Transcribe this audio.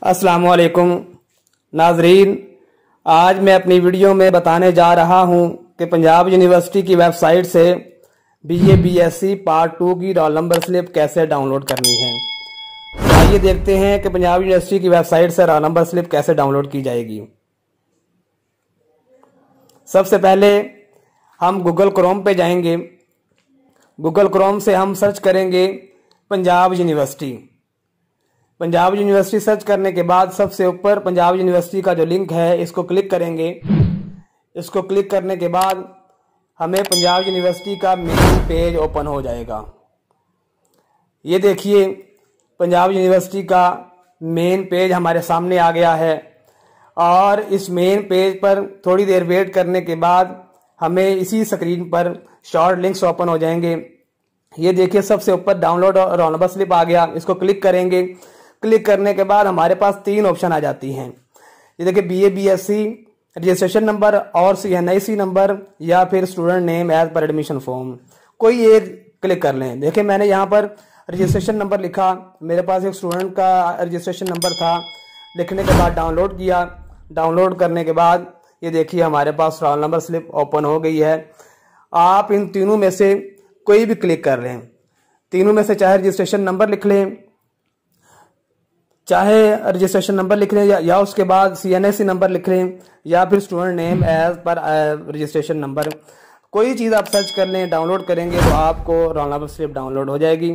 अस्सलामुअलैकुम नाजरीन, आज मैं अपनी वीडियो में बताने जा रहा हूं कि पंजाब यूनिवर्सिटी की वेबसाइट से बीए बीएससी पार्ट 2 की रोल नंबर स्लिप कैसे डाउनलोड करनी है। तो आइए देखते हैं कि पंजाब यूनिवर्सिटी की वेबसाइट से रोल नंबर स्लिप कैसे डाउनलोड की जाएगी। सबसे पहले हम गूगल क्रोम पे जाएंगे। गूगल क्रोम से हम सर्च करेंगे Punjab university. Punjab university search करने के बाद सबसे ऊपर पंजाब यूनिवर्सिटी का जो लिंक है इसको क्लिक करेंगे। इसको क्लिक करने के बाद हमें पंजाब यूनिवर्सिटी का मेन पेज ओपन हो जाएगा। ये देखिए, पंजाब यूनिवर्सिटी का मेन पेज हमारे सामने आ गया है और इस मेन पेज पर थोड़ी देर वेट करने के बाद हमें इसी स्क्रीन पर शॉर्ट लिंक्स ओपन हो जाएंगे। ये देखिए, सबसे ऊपर डाउनलोड रोल नंबर स्लिप आ गया। इसको क्लिक करेंगे। क्लिक करने के बाद हमारे पास 3 ऑप्शन आ जाती हैं। ये देखिए, बीए बीएससी रजिस्ट्रेशन नंबर और एनआईसी नंबर या फिर student name as per admission form, कोई एक क्लिक कर लें। देखिए, मैंने यहाँ पर रजिस्ट्रेशन नंबर लिखा। मेरे पास एक स्टूडेंट का रजिस्ट्रेशन नंबर था। लिखने के बाद डाउनलोड किया। डाउनलोड करने के बाद ये देखिए, हमारे पास रोल नंबर स्लिप ओपन हो गई है। आप इन तीनों में से कोई भी क्लिक कर लें। तीनों में से चाहे रजिस्ट्रेशन नंबर लिख लें, चाहे रजिस्ट्रेशन नंबर लिख लें या उसके बाद सीएनएससी नंबर लिख लें या फिर student name as per registration number, कोई चीज़ आप सर्च कर लें। डाउनलोड करेंगे तो आपको रोल नंबर स्लिप डाउनलोड हो जाएगी।